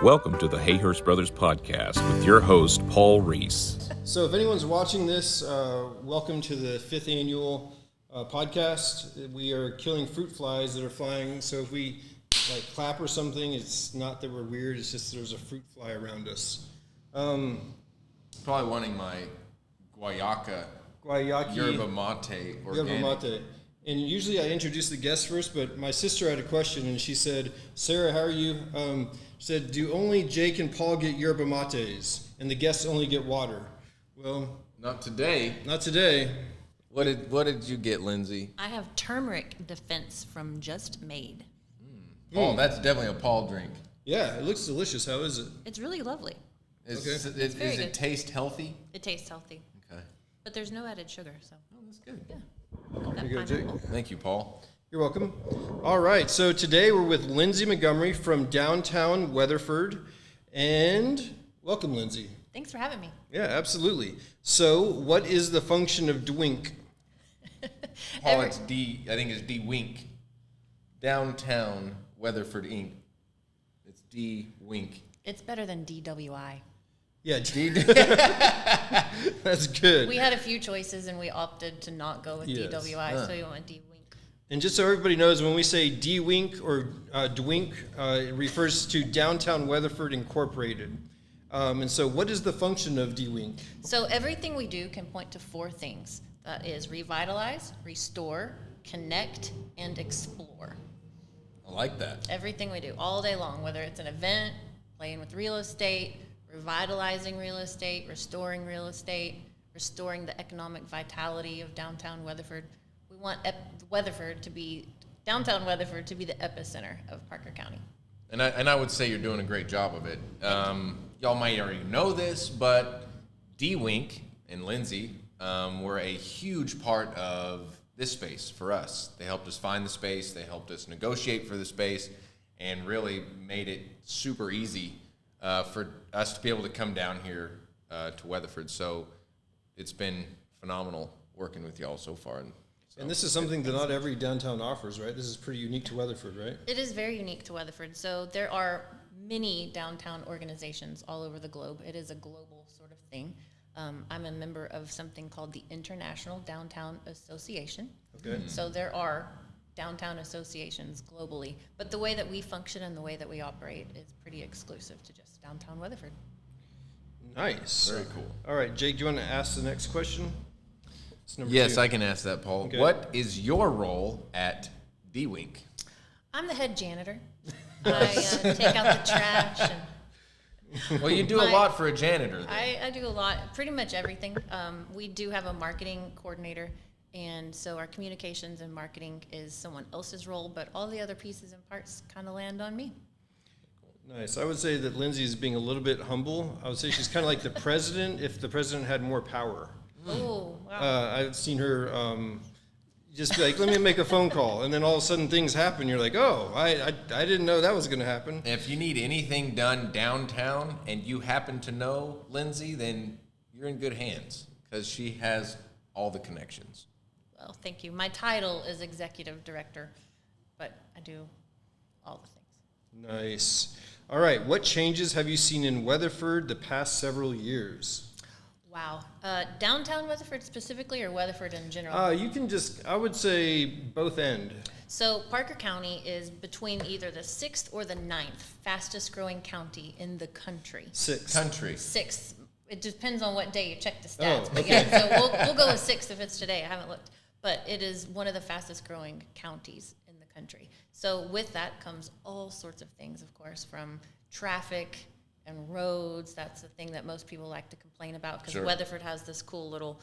Welcome to the Hayhurst Brothers Podcast with your host, Paul Risse. So if anyone's watching this, welcome to the 5th annual podcast. We are killing fruit flies that are flying. So if we clap or something, it's not that we're weird. It's just there's a fruit fly around us. Probably wanting my guayaki yerba mate organic. Yerba mate. And usually I introduce the guests first, but my sister had a question, and she said, Sarah, how are you? She said, do only Jake and Paul get yerba mates, and the guests only get water? Well, not today. Not today. What did you get, Lindsay? I have turmeric defense from Just Made. Paul, that's definitely a Paul drink. Yeah, it looks delicious. How is it? It's really lovely. Does very it good. taste healthy? It tastes healthy. Okay. But there's no added sugar, so. Oh, that's good. Yeah. There you go, Jake. Thank you, Paul. You're welcome. All right, so today we're with Lindsay Montgomery from Downtown Weatherford. And welcome, Lindsay. Thanks for having me. Yeah, absolutely. So what is the function of DWINK? Paul, I think it's D-Wink. Downtown Weatherford, Inc. It's D-Wink. It's better than DWI. Yeah, that's good. We had a few choices, and we opted to not go with Yes. DWI, so we went D-Wink. And just so everybody knows, when we say DWINK or DWINK, it refers to Downtown Weatherford Incorporated. And so what is the function of DWINK? So everything we do can point to 4 things. That is revitalize, restore, connect, and explore. I like that. Everything we do all day long, whether it's an event, playing with real estate, revitalizing real estate, restoring the economic vitality of downtown Weatherford. We want downtown Weatherford to be the epicenter of Parker County. And I would say you're doing a great job of it. Y'all might already know this, but D-Wink and Lindsay were a huge part of this space for us. They helped us find the space, they helped us negotiate for the space, and really made it super easy for us to be able to come down here to Weatherford. So it's been phenomenal working with y'all so far. And this is something that not every downtown offers, right? This is pretty unique to Weatherford, right? It is very unique to Weatherford. So there are many downtown organizations all over the globe. It is a global sort of thing. I'm a member of something called the International Downtown Association. Okay. So there are downtown associations globally, but the way that we function and the way that we operate is pretty exclusive to just downtown Weatherford. Nice. Very cool. All right, Jake, do you want to ask the next question? It's number Yes, 2. I can ask that, Paul. Okay. What is your role at D-Wink? I'm the head janitor. I take out the trash, and Well, you do a lot for a janitor. Then. I do a lot, pretty much everything. We do have a marketing coordinator, and so our communications and marketing is someone else's role, but all the other pieces and parts kind of land on me. Nice. I would say that Lindsay is being a little bit humble. I would say she's kind of like the president if the president had more power. Oh, wow. I've seen her just be like, let me make a phone call. And then all of a sudden things happen. You're like, oh, I didn't know that was going to happen. If you need anything done downtown and you happen to know Lindsay, then you're in good hands because she has all the connections. Well, thank you. My title is executive director, but I do all the things. Nice. All right. What changes have you seen in Weatherford the past several years? Wow. Downtown Weatherford specifically, or Weatherford in general? I would say both end. So Parker County is between either the 6th or the 9th fastest growing county in the country. 6. Country. 6th. It depends on what day you check the stats. Oh, But okay. yeah, so we'll go with 6th if it's today. I haven't looked. But it is one of the fastest growing counties in the country. So with that comes all sorts of things, of course, from traffic and roads. That's the thing that most people like to complain about because Sure. Weatherford has this cool little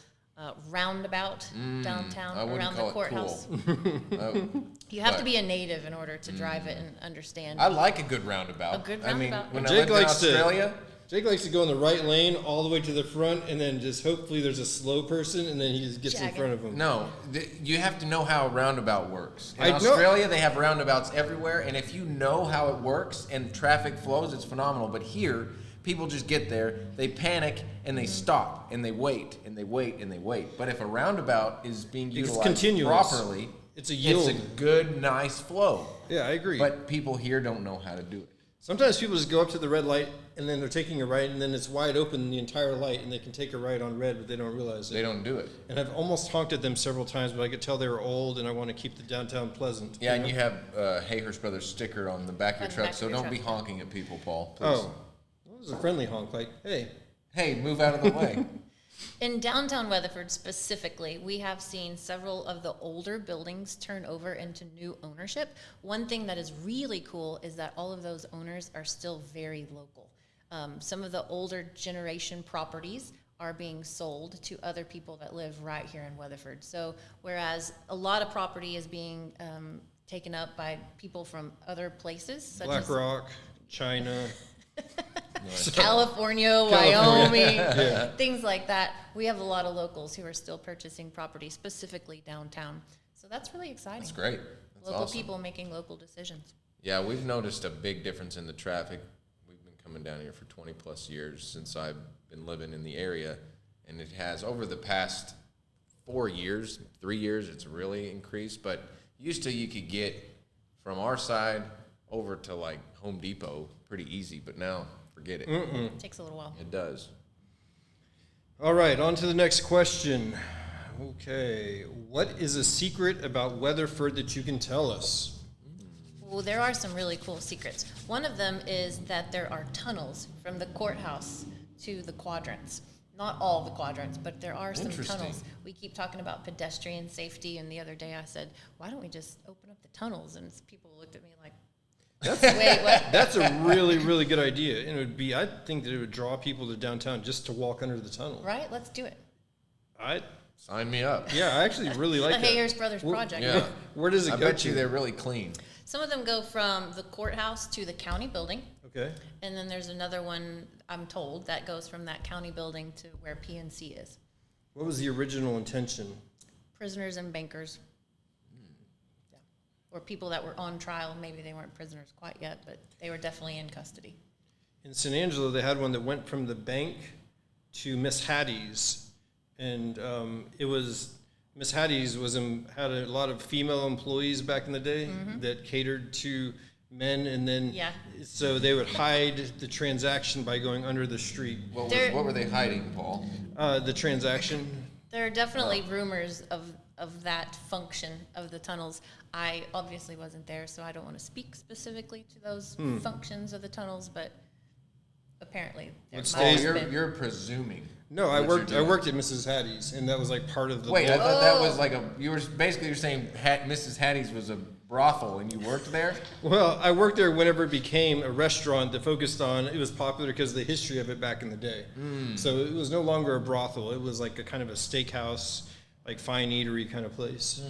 roundabout downtown I wouldn't around call the it courthouse. Cool. You have to be a native in order to drive it and understand. I like a good roundabout. A good I mean, roundabout. when I Jake lived in likes to- Australia, Jake likes to go in the right lane all the way to the front, and then just hopefully there's a slow person, and then he just gets in Jagged. front of him. no, you have to know how a roundabout works. In I know. Australia, they have roundabouts everywhere, and if you know how it works and traffic flows, it's phenomenal. But here, people just get there, they panic, and they stop, and they wait, and they wait, and they wait. But if a roundabout is being utilized continuous. properly, It's a yield. It's a good, nice flow. Yeah, I agree. But people here don't know how to do it. Sometimes people just go up to the red light and then they're taking a right and then it's wide open the entire light and they can take a right on red, but they don't realize it. They don't do it. And I've almost honked at them several times, but I could tell they were old and I want to keep the downtown pleasant. Yeah, and you have Hayhurst Brothers sticker on the back of your truck, so don't be honking at people, Paul. Please. Oh, that was a friendly honk, like, hey. Hey, move out of the way. In downtown Weatherford specifically, we have seen several of the older buildings turn over into new ownership. One thing that is really cool is that all of those owners are still very local. Some of the older generation properties are being sold to other people that live right here in Weatherford. So whereas a lot of property is being taken up by people from other places, such as BlackRock, China. California, Wyoming, things like that. We have a lot of locals who are still purchasing property, specifically downtown. So that's really exciting. That's great. That's local awesome. people making local decisions. Yeah, we've noticed a big difference in the traffic. We've been coming down here for 20 plus years since I've been living in the area, and it has over the past 4 years, 3 years, it's really increased. But used to you could get from our side over to like Home Depot pretty easy, but now forget it. It takes a little while. It does. All right, on to the next question. Okay, what is a secret about Weatherford that you can tell us? Well, there are some really cool secrets. One of them is that there are tunnels from the courthouse to the quadrants. Not all the quadrants, but there are some tunnels. We keep talking about pedestrian safety, and the other day I said, why don't we just open up the tunnels? And people looked at me like, wait, what? That's a really, really good idea. And it would be, I think that it would draw people to downtown just to walk under the tunnel. Right? Let's do it. Sign me up. Yeah, I actually really like A that. Hayhurst Brothers project. Yeah. Where does it I go bet to? you they're really clean. Some of them go from the courthouse to the county building. Okay. And then there's another one, I'm told, that goes from that county building to where PNC is. What was the original intention? Prisoners and bankers. Yeah. Or people that were on trial. Maybe they weren't prisoners quite yet, but they were definitely in custody. In San Angelo, they had one that went from the bank to Miss Hattie's. And it was, Miss Hattie's had a lot of female employees back in the day that catered to men, and then so they would hide the transaction by going under the street. What were they hiding, Paul? The transaction. There are definitely rumors of that function of the tunnels. I obviously wasn't there, so I don't want to speak specifically to those functions of the tunnels, but apparently there might have been. You're presuming. No, I worked at Mrs. Hattie's, and that was like part of the. Wait, I thought that was like you're saying Mrs. Hattie's was a brothel and you worked there? Well, I worked there whenever it became a restaurant that focused on, it was popular because of the history of it back in the day. So it was no longer a brothel. It was like a kind of a steakhouse, like fine eatery kind of place.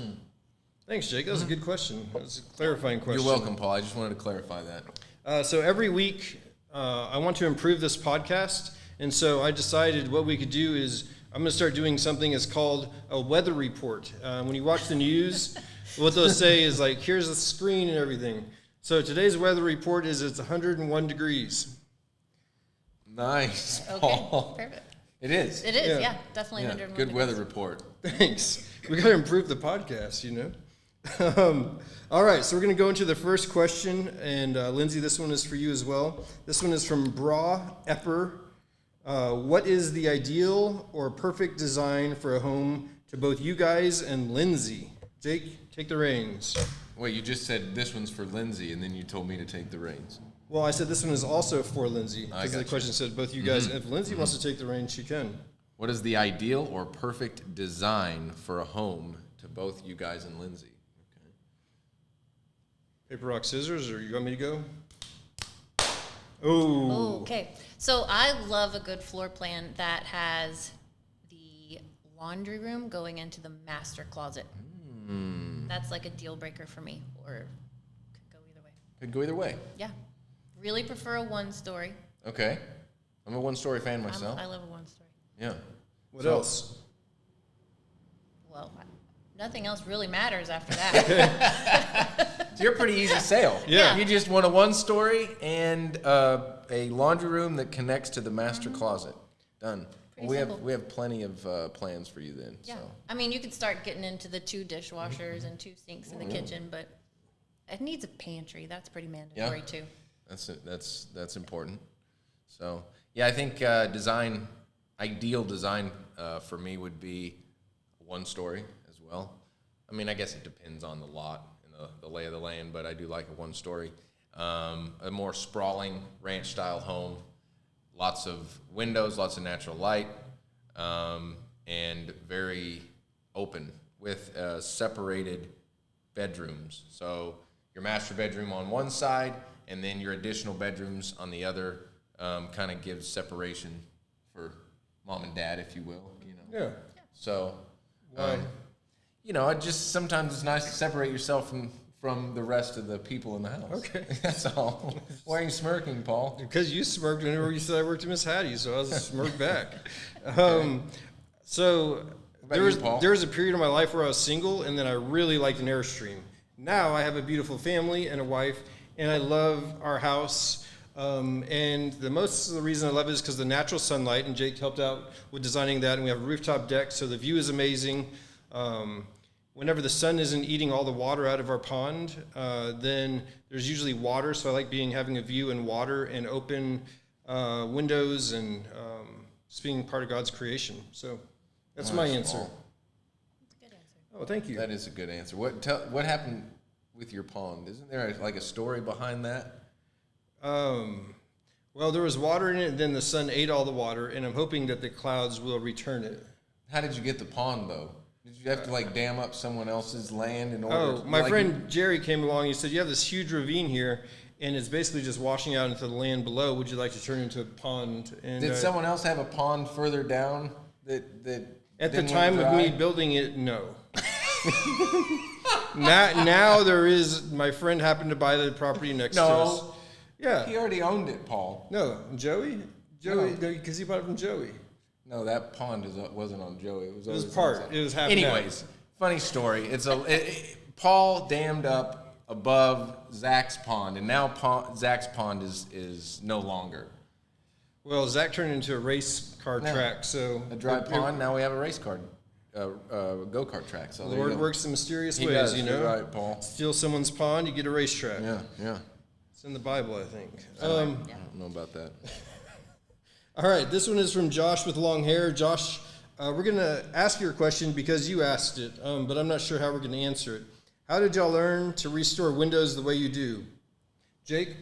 Thanks, Jake. That was a good question. That was a clarifying question. You're welcome, Paul. I just wanted to clarify that. So every week, I want to improve this podcast. And so I decided what we could do is I'm going to start doing something that's called a weather report. When you watch the news, what they'll say is like, here's the screen and everything. So today's weather report is it's 101 degrees. Nice, Okay, Paul. perfect. It is. It is, Yeah. yeah, definitely Yeah, 101 good degrees. weather report. Thanks. We got to improve the podcast, you know. All right, so we're going to go into the first question. And Lindsay, this one is for you as well. This one is from Bra Epper. What is the ideal or perfect design for a home to both you guys and Lindsay? Jake, take the reins. Wait, you just said this one's for Lindsay, and then you told me to take the reins. Well, I said this one is also for Lindsay, I because the got you. question said both you guys. If Lindsay wants to take the reins, she can. What is the ideal or perfect design for a home to both you guys and Lindsay? Okay. Paper, rock, scissors, or you want me to go? Oh. Okay, so I love a good floor plan that has the laundry room going into the master closet. That's like a deal breaker for me, or could go either way. Could go either way. Yeah, really prefer a one-story. Okay. I'm a one-story fan myself. I love a one-story. Yeah. What else? Well, nothing else really matters after that. So you're a pretty easy sale. Yeah. You just want a one-story and a laundry room that connects to the master closet. Done. Pretty We simple. have plenty of plans for you then. Yeah, So. I mean, you could start getting into the 2 dishwashers and 2 sinks in the kitchen, but it needs a pantry. That's pretty mandatory too. That's important. So yeah, I think ideal design for me would be 1-story as well. I mean, I guess it depends on the lot and the lay of the land, but I do like a 1-story. A more sprawling ranch-style home, lots of windows, lots of natural light, and very open with separated bedrooms. So your master bedroom on one side, and then your additional bedrooms on the other, kind of gives separation for mom and dad, if you will. Yeah. So, just sometimes it's nice to separate yourself from the rest of the people in the house. Okay. That's all. Why are you smirking, Paul? Because you smirked whenever you said I worked at Miss Hattie's, so I was smirked back. So there was a period of my life where I was single, and then I really liked an Airstream. Now I have a beautiful family and a wife, and I love our house. And most of the reason I love it is because the natural sunlight, and Jake helped out with designing that, and we have a rooftop deck, so the view is amazing. Whenever the sun isn't eating all the water out of our pond, then there's usually water, so I like having a view in water and open windows and just being part of God's creation. So that's my answer. That's a good answer. Oh, thank you. That is a good answer. What happened with your pond? Isn't there a story behind that? Well, there was water in it, and then the sun ate all the water, and I'm hoping that the clouds will return it. How did you get the pond, though? Did you have to dam up someone else's land in order? Oh, my friend Jerry came along. He said, "You have this huge ravine here, and it's basically just washing out into the land below. Would you like to turn it into a pond?" And did someone else have a pond further down that at the time of me building it, no. now there is. My friend happened to buy the property next to us. Yeah. He already owned it, Paul. No, Joey, because he bought it from Joey. No, that pond wasn't on Joey. It was part. It was half. Anyways, funny story. Paul dammed up above Zach's pond, and now Zach's pond is no longer. Well, Zach turned it into a race car track, so a dry pond. Now we have a race car, go-kart track. So the Lord works in mysterious ways. Does. You're right, Paul. Steal someone's pond, you get a racetrack. Yeah. It's in the Bible, I think. I don't know about that. All right, this one is from Josh with long hair. Josh, we're going to ask you a question because you asked it, but I'm not sure how we're going to answer it. How did y'all learn to restore windows the way you do? Jake?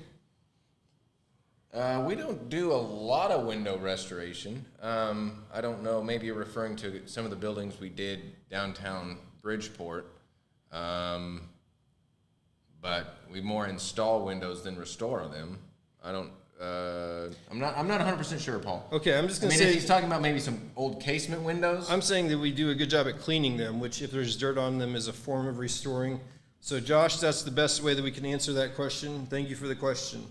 We don't do a lot of window restoration. I don't know, maybe you're referring to some of the buildings we did downtown Bridgeport. But we more install windows than restore them. I'm not 100% sure, Paul. Okay, I'm just going to say... if he's talking about maybe some old casement windows. I'm saying that we do a good job at cleaning them, which if there's dirt on them is a form of restoring. So Josh, that's the best way that we can answer that question. Thank you for the question.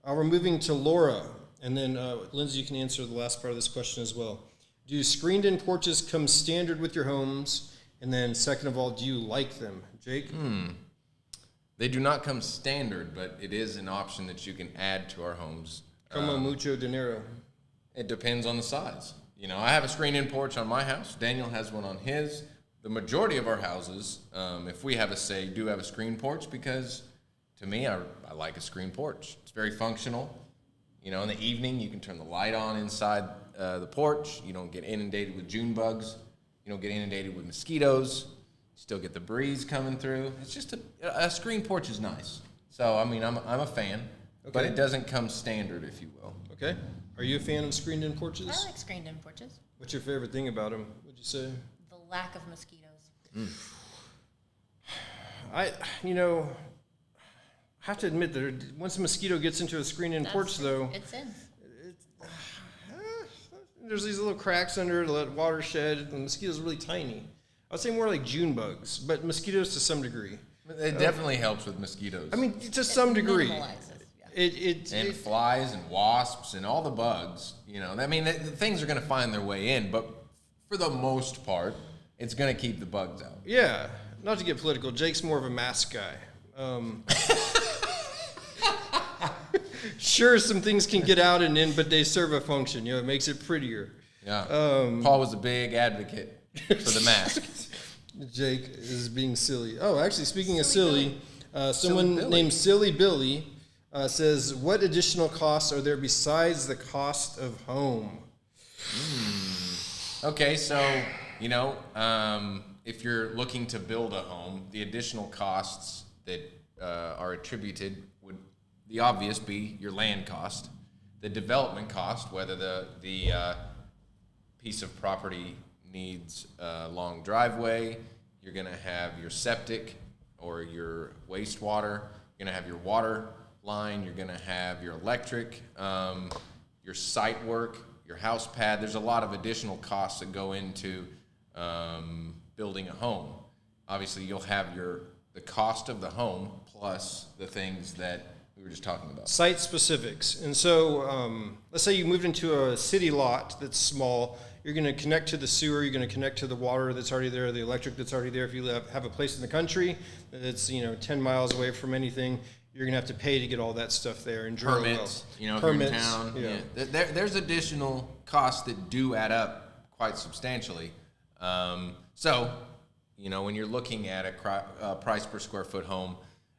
We're moving to Laura, and then Lindsay, you can answer the last part of this question as well. Do screened-in porches come standard with your homes? And then second of all, do you like them? Jake? They do not come standard, but it is an option that you can add to our homes. Como mucho dinero? It depends on the size. I have a screened-in porch on my house. Daniel has one on his. The majority of our houses, if we have a say, do have a screened porch because, to me, I like a screened porch. It's very functional. In the evening, you can turn the light on inside the porch. You don't get inundated with June bugs. You don't get inundated with mosquitoes. Still get the breeze coming through. It's just a screen porch is nice. So I'm a fan, but it doesn't come standard, if you will. Okay. Are you a fan of screened-in porches? I like screened-in porches. What's your favorite thing about them? Would you say? The lack of mosquitoes. I have to admit that once a mosquito gets into a screened-in porch, though, it's in. There's these little cracks under it, let water shed, and the mosquitoes are really tiny. I'd say more like June bugs, but mosquitoes to some degree. It definitely helps with mosquitoes. I mean, to some degree. Minimalizes, and flies and wasps and all the bugs. The things are going to find their way in, but for the most part, it's going to keep the bugs out. Yeah. Not to get political, Jake's more of a mask guy. Sure, some things can get out and in, but they serve a function. It makes it prettier. Yeah. Paul was a big advocate for the mask. Jake is being silly. Oh, actually, speaking of silly, someone named Silly Billy It says, what additional costs are there besides the cost of home? Okay, so, if you're looking to build a home, the additional costs that are attributed would, the obvious, be your land cost, the development cost, whether the piece of property needs a long driveway, you're going to have your septic or your wastewater, you're going to have your water line, you're going to have your electric, your site work, your house pad. There's a lot of additional costs that go into building a home. Obviously, you'll have the cost of the home plus the things that we were just talking about. Site specifics. And so let's say you moved into a city lot that's small. You're going to connect to the sewer. You're going to connect to the water that's already there, the electric that's already there. If you have a place in the country that's 10 miles away from anything, you're going to have to pay to get all that stuff there and drill Permits, wells. if you're in town. Yeah. There's additional costs that do add up quite substantially. So, when you're looking at a price per square foot home,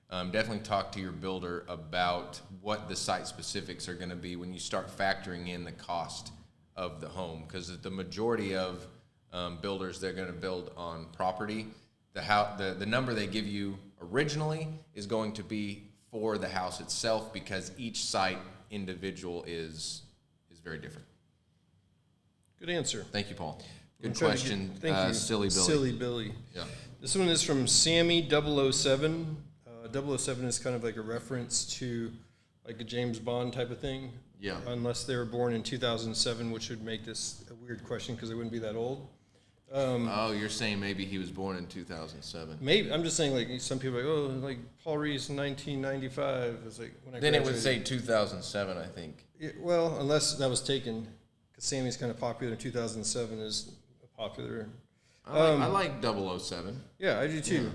definitely talk to your builder about what the site specifics are going to be when you start factoring in the cost of the home, because the majority of builders, they're going to build on property. The number they give you originally is going to be for the house itself, because each site individual is very different. Good answer. Thank you, Paul. Good question. Thank you. Silly Billy. Silly Billy. Yeah. This one is from Sammy 007. 007 is kind of like a reference to like a James Bond type of thing. Yeah. Unless they were born in 2007, which would make this a weird question because they wouldn't be that old. You're saying maybe he was born in 2007. Maybe. I'm just saying, like, some people are like, oh, like Paul Risse, 1995. It's like when I Then it would graduated. say 2007, I think. Yeah, well, unless that was taken, because Sammy's kind of popular. 2007 is popular. I like 007. Yeah, I do too.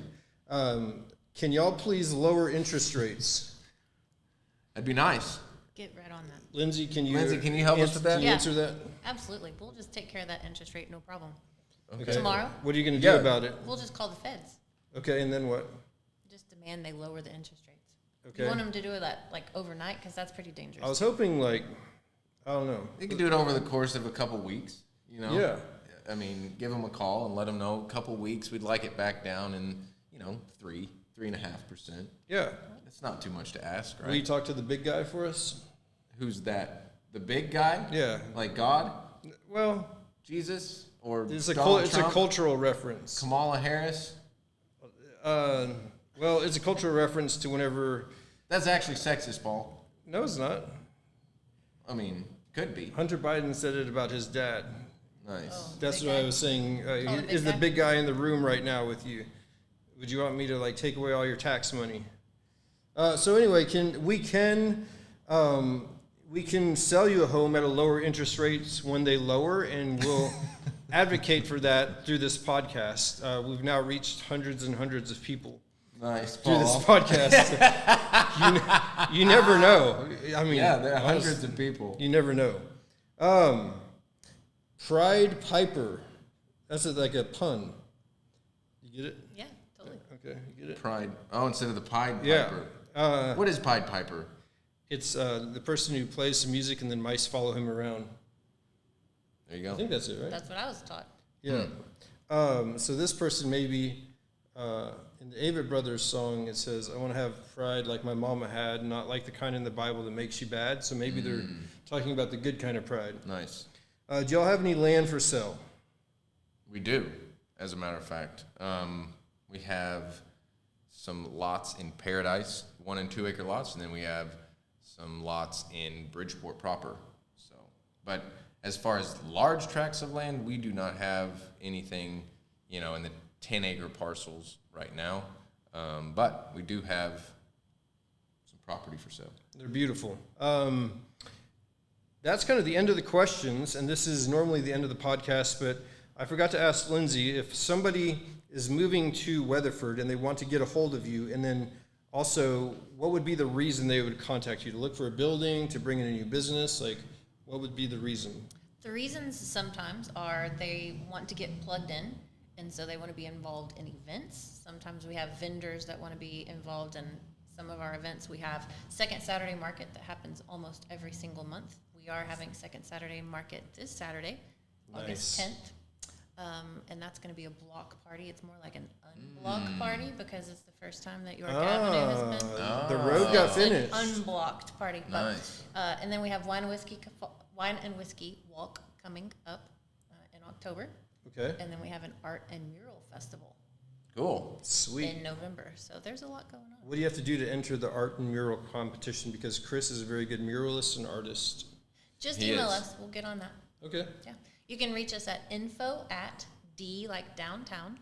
Can y'all please lower interest rates? That'd be nice. Get right on that. Lindsay, can you help us with that? Can you answer that? Absolutely. We'll just take care of that interest rate, no problem. Okay. Tomorrow? What are you going to do about it? We'll just call the feds. Okay, and then what? Just demand they lower the interest rates. Okay. You want them to do that like overnight, because that's pretty dangerous. I was hoping, like, I don't know. You can do it over the course of a couple weeks, Yeah. I mean, give them a call and let them know a couple weeks we'd like it back down in, 3.5%. Yeah. It's not too much to ask, right? Will you talk to the big guy for us? Who's that? The big guy? Yeah. Like God? Well, Jesus? Or it's Donald a Trump? cultural reference. Kamala Harris? Well, it's a cultural reference to whenever. That's actually sexist, Paul. No, it's not. I mean, could be. Hunter Biden said it about his dad. Nice. Oh. That's Big what guy? I was saying. the big Is the guy? big guy in the room right now with you? Would you want me to like take away all your tax money? So anyway, we can sell you a home at a lower interest rates when they lower, and we'll advocate for that through this podcast. We've now reached hundreds and hundreds of people Nice, through Paul. this podcast. you never know. I mean, Yeah, there are honest- hundreds of people. You never know. Pride Piper. That's like a pun. You get it? Yeah, totally. Okay, you get it? Pride. Oh, instead of the Pied Yeah. Piper. What? What is Pied Piper? It's the person who plays some music and then mice follow him around. There you I go. think that's it, right? That's what I was taught. Yeah. So this person maybe in the Hayhurst Brothers song, it says, "I want to have pride like my mama had, not like the kind in the Bible that makes you bad." So maybe they're talking about the good kind of pride. Nice. Do y'all have any land for sale? We do, as a matter of fact. We have some lots in Paradise, 1 and 2 acre lots, and then we have some lots in Bridgeport proper. So, but as far as large tracts of land, we do not have anything, in the 10 acre parcels right now. But we do have some property for sale. They're beautiful. That's kind of the end of the questions, and this is normally the end of the podcast, but I forgot to ask Lindsay, if somebody is moving to Weatherford and they want to get a hold of you, and then also, what would be the reason they would contact you? To look for a building, to bring in a new business? Like, what would be the reason? The reasons sometimes are they want to get plugged in, and so they want to be involved in events. Sometimes we have vendors that want to be involved in some of our events. We have Second Saturday Market that happens almost every single month. We are having Second Saturday Market this Saturday, August 10th. And that's going to be a block party. It's more like an unblock party because it's the first time that York Avenue has been. The road got It's finished. an unblocked party. Nice. And then we have Wine and Whiskey Walk coming up in October. Okay. And then we have an art and mural festival Cool. Sweet. in November. So there's a lot going on. What do you have to do to enter the art and mural competition? Because Chris is a very good muralist and artist. Just He email is. us. We'll get on that. Okay. Yeah. You can reach us at info@d like downtown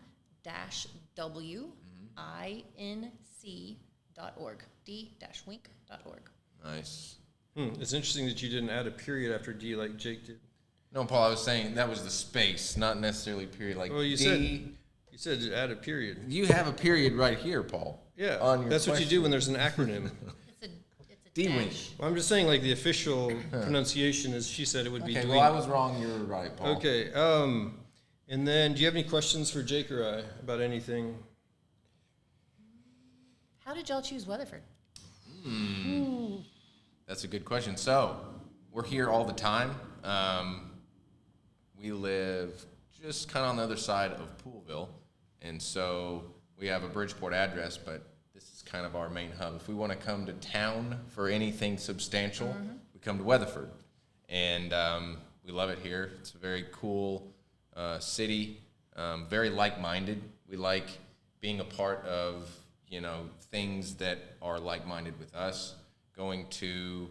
winc.org. d-wink.org. Nice. It's interesting that you didn't add a period after D like Jake did. No, Paul, I was saying that was the space, not necessarily period. Like Well, you D. said add a period. You have a period right here, Paul. Yeah, On your that's what you do question. when there's an acronym. It's a D-wink. dash. Well, I'm just saying, like, the official pronunciation is, she said it would be Okay, Dwayne. well, I was wrong. You were right, Paul. Okay, and then do you have any questions for Jake or I about anything? How did y'all choose Weatherford? That's a good question. So, we're here all the time. We live just kind of on the other side of Poolville, and so we have a Bridgeport address, but this is kind of our main hub. If we want to come to town for anything substantial, we come to Weatherford, and we love it here. It's a very cool city, very like-minded. We like being a part of, things that are like-minded with us, going to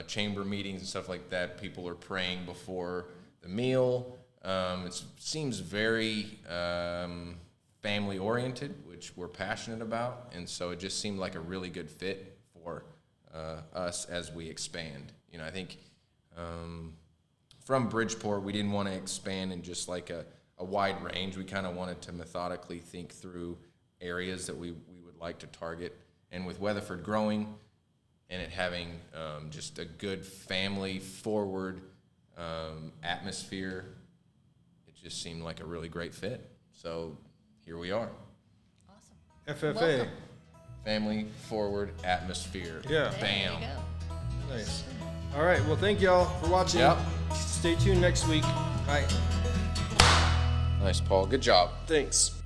chamber meetings and stuff like that. People are praying before the meal. It seems very family-oriented, which we're passionate about, and so it just seemed like a really good fit for us as we expand. I think from Bridgeport, we didn't want to expand in just like a wide range. We kind of wanted to methodically think through areas that we would like to target, and with Weatherford growing and it having just a good family-forward atmosphere, it just seemed like a really great fit. So here we are. Awesome. FFA. Welcome. Family-forward atmosphere. Yeah. There Bam. you go. Nice. All right, well, thank y'all for watching. Yep. Stay tuned next week. Bye. Nice, Paul. Good job. Thanks.